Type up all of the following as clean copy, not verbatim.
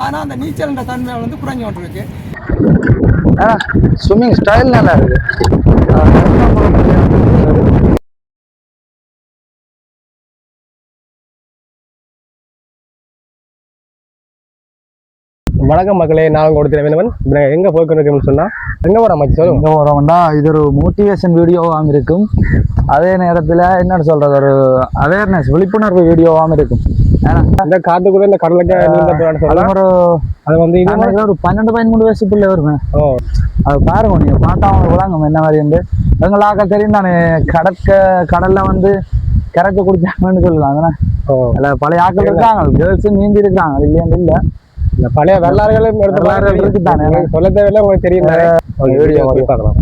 ஆனால் அந்த நீச்சல்ன்ற தன்மை வந்து குறைஞ்சி கொண்டிருக்கு. ஸ்விம்மிங் ஸ்டைல் நல்லா இருக்கு. வணக்கம் மக்களே, நான் கொடுத்துருவேன் வேணுமன். எங்க போய்க்கணும்னு சொன்னா எங்க போறோம் மச்சி சொல்லுங்க. எங்க போறோம்னா இது ஒரு மோட்டிவேஷன் வீடியோவாகவும் இருக்கும், அதே நேரத்துல என்னன்னு சொல்றது ஒரு அவேர்னஸ் விழிப்புணர்வு வீடியோவாகவும் இருக்கும். இந்த காட்டுக்குள்ள இந்த கடலுக்கு ஒரு அது வந்து ஒரு 12-13 வயசுக்குள்ளே வருவேன். அது பாருங்க, நீங்க பார்த்தா அவங்க விளாங்க என்ன மாதிரி இருந்து எங்களாக்க தெரியும் தானே. கடல்ல வந்து கரைக்க குடிச்சாங்கன்னு சொல்லலாம். அதனால பழைய ஆக்கள் இருக்காங்க, கேர்ள்ஸும் நீந்தி இருக்காங்க, அது இல்லையான்னு இல்லை. இந்த பழைய வரலாறுகளும் இருக்கு தானே, சொல்ல தேவையில்லை, உங்களுக்கு தெரியும். வீடியோ பார்க்கலாம்.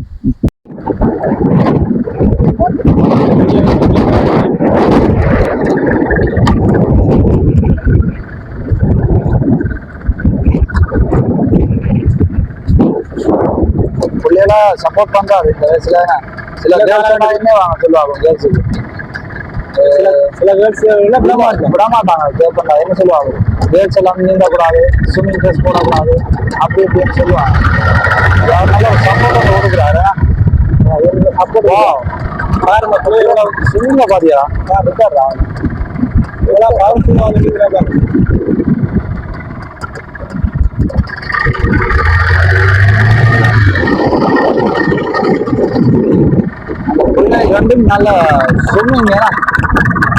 பிள்ளைகளா சப்போர்ட் பண்றாரு இந்த வயசுல. சில வாங்க சொல்லுவாங்க கேர்ள்ஸுக்கு, சில கேர்ள்ஸ் விட மாட்டாங்க. கேட்பா என்ன சொல்லுவாங்க, கேர்ள்ஸ் எல்லாம் நீந்தக்கூடாது, ஸ்விம்மிங் ட்ரெஸ் போடக்கூடாது, அப்படி இப்படின்னு சொல்லுவாங்க. நல்ல ஒரு சப்போர்ட் கொடுக்குறாரு. பாருங்க பிள்ளைகளோட ஸ்விம்மிங்க பாத்தியா இருக்காரா, இதெல்லாம் பவர்ஃபுல்லா. பிள்ளைங்க வந்து நல்ல ஸ்விம்மிங்,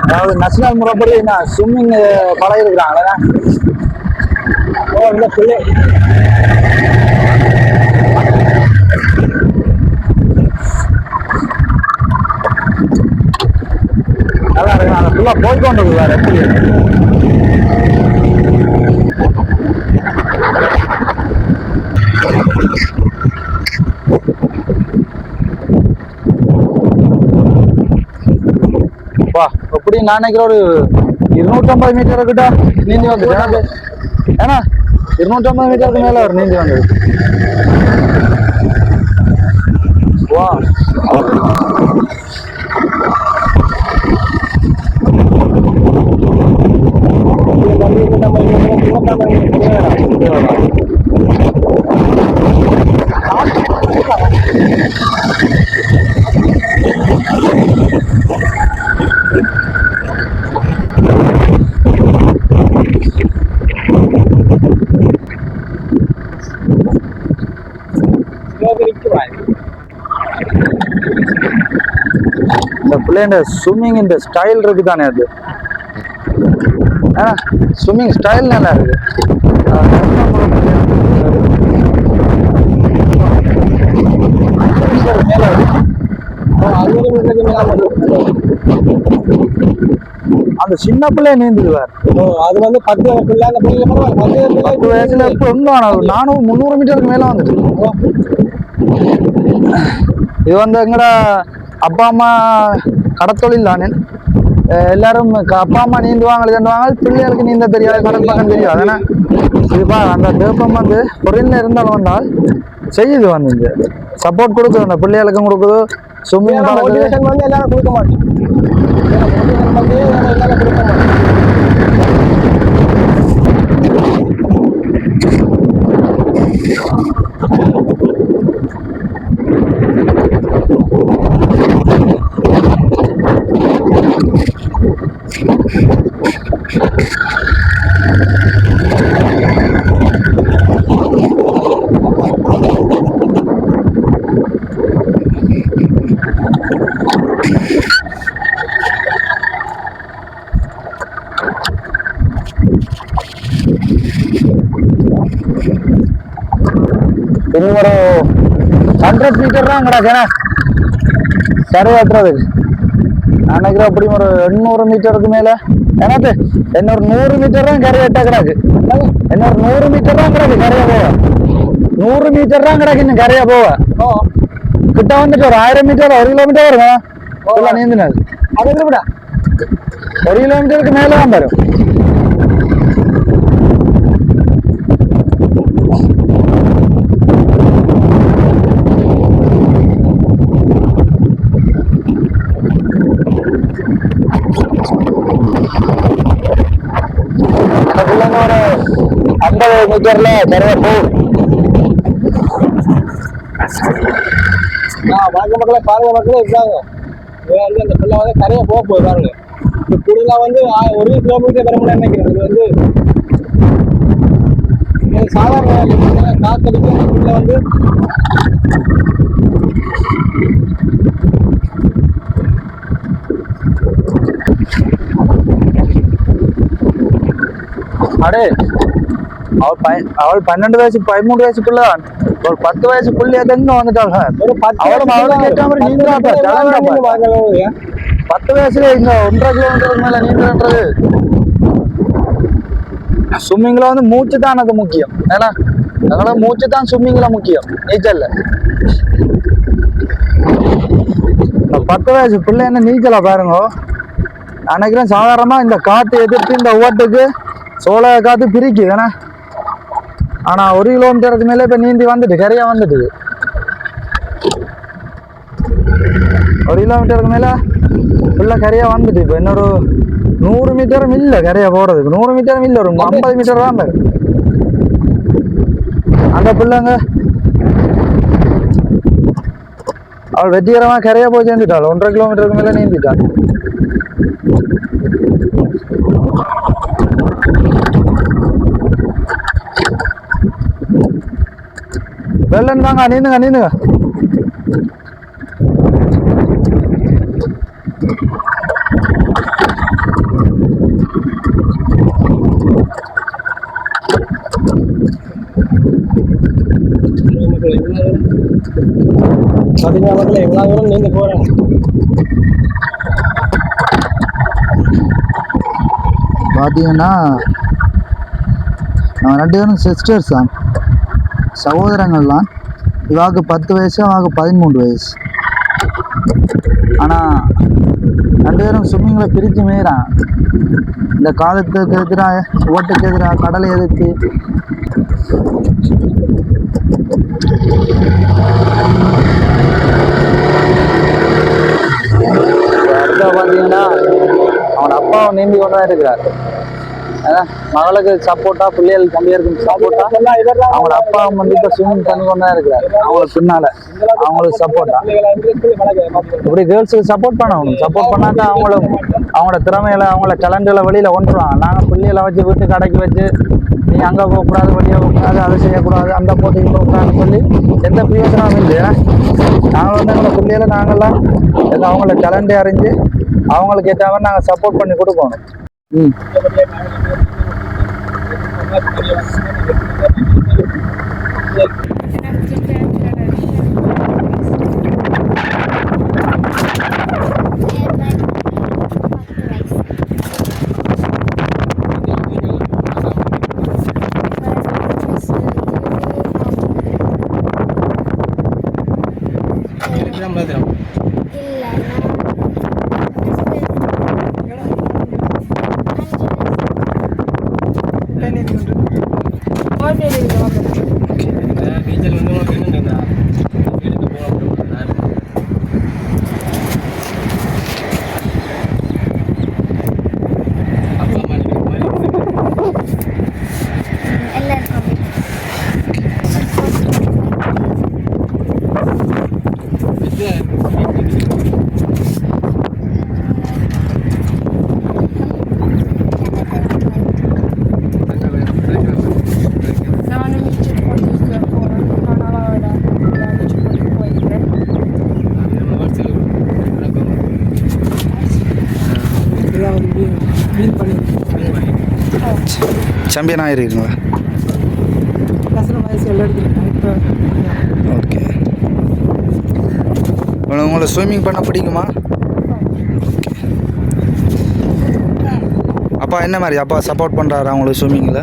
அதாவது நேஷனல் முறைப்படி என்ன ஸ்விம்மிங் பழகி இருக்கிறாங்களே. இந்த பிள்ளை நல்லா இருக்கு. அந்த ஃபுல்லா போய்கொண்டு வேற எப்படி எப்படி நான் நினைக்கிறேன் ஒரு 250 மீட்டர் கிட்ட நீந்தி வந்து. ஏன்னா 250 மீட்டருக்கு மேல ஒரு நீந்தி வந்தது. வா இந்த பிள்ளைங்க ஸ்விம்மிங் இந்த ஸ்டைல் இருக்கு தானே, அது ஸ்விம்மிங் ஸ்டைல் நல்லா இருக்கு. அந்த சின்ன பிள்ளைய நீந்துடுவார். அது வந்து 10 வயசுல இப்ப நானும் 300 மீட்டருக்கு மேல வந்துட்டு. இது வந்து எங்கட அப்பா அம்மா கடத்தொழில் தானே, எல்லாரும் அப்பா அம்மா நீந்துவாங்க, பிள்ளைகளுக்கு நீந்த தெரியாது, கடல் பக்கம் தெரியாது. அதனால் இதுப்பா அந்த தேப்பம் வந்து பொருளில் இருந்தாலும் வந்தால் செய்யுது, வந்து இங்க சப்போர்ட் கொடுக்குது, அந்த பிள்ளைகளுக்கும் கொடுக்குது. ஸ்விம்மிங் மோட்டிவேஷன் வந்து எல்லாரும் கொடுக்க மாட்டேன். இன்னும் ஒரு 100 மீட்டர் தான் கிடக்குண்ணே சரி ஏற்றுறதுக்கு. நான் நினைக்கிறேன் அப்படி ஒரு 800 மீட்டருக்கு மேல. எனக்கு இன்னொரு 100 மீட்டர் தான் கரை எட்ட கிடக்கு. இன்னொரு 100 மீட்டர் தான் கிடக்கு கரையா போவ. 100 மீட்டர் தான் கிடக்கு இன்னும் கரையா போவ. கிட்ட வந்துட்டு ஒரு 1000 மீட்டர் 1 கிலோமீட்டர் வருங்க நீந்தினது. அது விட 1 கிலோமீட்டருக்கு மேல தான் வரும். மீட்டர்ல கரையை போ. வழக்க மக்களை பாருங்க மக்களே இருக்காங்க. வந்து அந்த பிள்ளை வந்து கரையை போக போய் பாருங்க. இப்போ கூடுதலா வந்து 1 கிலோமீட்டர் வர முடியாது நினைக்கிறேன். இது வந்து சாதாரண காத்தடிக்கும் பிள்ளை வந்து அடே அவள் 12 வயசு 13 வயசு பிள்ளை தான். ஒரு 10 வயசு பிள்ளைய தங்க வந்துட்டாங்க. ஒரு 10 வயசுல இங்க 1.5 கிலோமீட்டருக்கு மேல நீந்துறது. ஸ்விம்மிங்ல வந்து மூச்சு தான் எனக்கு முக்கியம். ஏன்னா அதனால மூச்சு தான் ஸ்விம்மிங்ல முக்கியம், நீச்சல்ல. 10 வயசு பிள்ளை என்ன நீச்சலா பாருங்க. நினைக்கிறேன் சாதாரணமா இந்த காத்து எதிர்த்து இந்த ஓட்டுக்கு சோள காத்து பிரிக்கு ஏன்னா. ஆனா 1 கிலோமீட்டருக்கு மேல இப்ப நீந்தி வந்துட்டு கரையா வந்துட்டு. 1 கிலோமீட்டருக்கு மேல ஃபுல்லா கரையா வந்துட்டு. இப்ப இன்னொரு 100 மீட்டரும் இல்ல கரையா போறதுக்கு. 100 மீட்டரும் இல்ல, ஒரு 50 மீட்டர் தான் பாரு. அந்த பிள்ளைங்க அவள் வெற்றிகரமா கரையா போய் சேர்ந்துட்டாள். 1.5 கிலோமீட்டருக்கு மேல நீந்திட்டாள். வெள்ளம் தாங்க, நீந்துங்க நீந்துங்க. பாத்தீங்கன்னா மக்களே இவ்வளவு தூரம் நீந்து போறேன். பாத்தீங்கன்னா நம்ம 2 பேரும் சிஸ்டர்ஸ் தான், சகோதரங்கள் தான். இவாக்கு 10 வயசு, அவாக்கு 13 வயசு. ஆனால் 2 பேரும் ஸ்விம்மிங்கில் பிரித்து மேயிறான். இந்த காலத்துக்கு எதிராக, ஓட்டுக்கு எதிராக, கடலை எதிர்த்து. அடுத்த பார்த்தீங்கன்னா அவன் அப்பாவும் நீந்தி கொண்டு தான் இருக்கிறார். மகளுக்கு சப்போர்ட்டா, பிள்ளைகளுக்கு தம்பியருக்கு சப்போர்ட்டா அவங்களோட அப்பா வந்து இப்ப ஸ்விம்மிங் பண்ணி கொண்டு தான் இருக்கிறாரு. அவங்களுக்கு பின்னால அவங்களுக்கு சப்போர்ட்டா. இப்படி கேர்ள்ஸுக்கு சப்போர்ட் பண்ணணும். சப்போர்ட் பண்ணாக்கா அவங்களும் அவங்களோட திறமையில, அவங்களோட டேலண்ட்களை வெளியில கொண்டுருவாங்க. நாங்கள் பிள்ளைகளை வச்சு வீட்டு கடைக்கு வச்சு நீ அங்கே போகக்கூடாது, வெளியே போகக்கூடாது, அதை செய்யக்கூடாது, அந்த போட்டிக்கு போகக்கூடாதுன்னு சொல்லி எந்த பிரயோஜனமும் இல்லை. நாங்கள் வந்து எங்களை பிள்ளைகளை நாங்கள்லாம் அவங்களோட டேலண்டை அறிஞ்சு அவங்களுக்கு ஏற்ற மாதிரி நாங்கள் சப்போர்ட் பண்ணி கொடுக்கணும். சாம்பியன் ஆகிருக்கீங்களா? ஓகே. உங்களை ஸ்விம்மிங் பண்ண பிடிக்குமா? அப்பா என்ன மாதிரி அப்பா சப்போர்ட் பண்ணுறாரு அவங்களுக்கு ஸ்விம்மிங்கில்?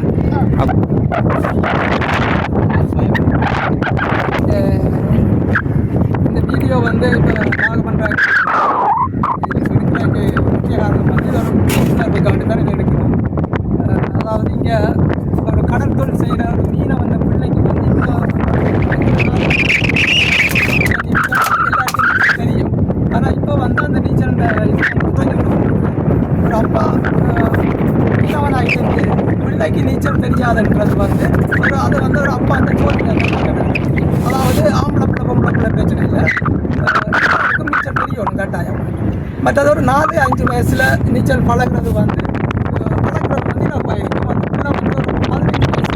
இந்த வீடியோ வந்து இப்போ நாங்கள் பண்ணுற முக்கிய காரணம் வந்து உணர்வுக்காண்டி தான் இது எடுக்கணும். அதாவது இங்கே ஒரு கடற்தொழில் செய்கிற ஒரு மீனை வந்த பிள்ளைக்கு வந்து எல்லாருக்கும் தெரியும். ஆனால் இப்போ வந்து அந்த நீச்சல் ஒரு அப்பா மீனவனாகிட்டு பிள்ளைக்கு நீச்சல் தெரியாதுன்றது வந்து அது வந்து ஒரு அப்பா அந்த கோரிக்கை அதாவது ஆம்பளை பிள்ளை பொம்பளை பிள்ளை பிரச்சனை இல்லை எல்லாருக்கும் நீச்சல் தெரியணும் கட்டாயம். மற்றது ஒரு 4-5 வயசில் நீச்சல் பழகிறது வந்து நம்ம இருக்கும் அந்த பிள்ளை வந்து ஒரு 15 வயசு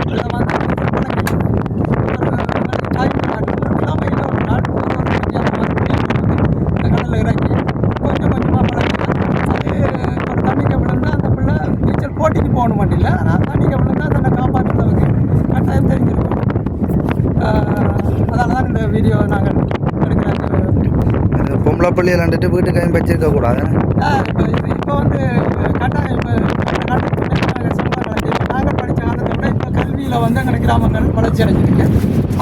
அதில் வந்து நீச்சல் பழகிறது டைம் இல்லாமல் இல்லை ஒரு நாள் கடலில் இறக்கி கொஞ்சம் கொஞ்சமாக பழகினா அது ஒரு தண்ணிக்கு விழுந்தா அந்த பிள்ளை நீச்சல் போட்டிக்கு போகணும் மட்டும் இல்லை ஆனால் தண்ணிக்கு விழுந்தா தன்னை காப்பாற்றுறதுக்கு கட்டாயம் தெரிஞ்சிருக்கும். அதனால தான் இந்த வீடியோ நாங்கள் எடுக்கிறாங்க. பொம்பளை பள்ளி விளாண்டுட்டு வீட்டு கையும் வச்சிருக்க கூடாது. இப்போ வந்து கட்டாயம் இப்போ நாங்கள் படித்த காலத்தை விட இப்போ கல்வியில் வந்து எங்கள் கிராமங்கள் வளர்ச்சி அடைஞ்சிருக்கு.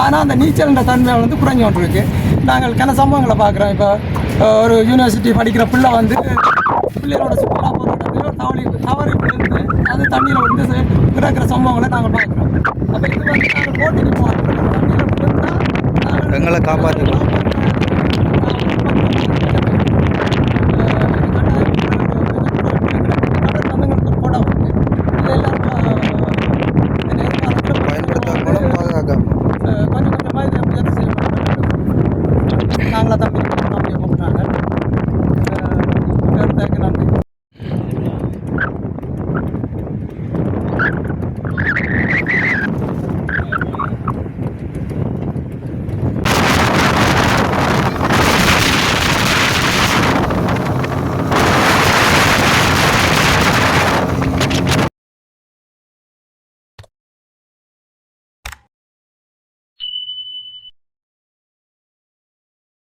ஆனால் அந்த நீச்சல்ன்ற தன்மை வந்து குறைஞ்சி கொண்டிருக்கு. நாங்கள் கன சம்பவங்களை பார்க்குறோம். இப்போ ஒரு யூனிவர்சிட்டி படிக்கிற பிள்ளை வந்து பிள்ளைகளோட சுற்றுலா போகிற இடத்துல தவறி விழுந்து அது தண்ணியில் வந்து இறக்குற சம்பவங்களை நாங்கள் பார்க்குறோம். அப்போ இது வந்து நாங்கள் போட்டிக்கு போகிறோம் தண்ணியில் விழுந்தால் எங்களை காப்பாற்றலாம்.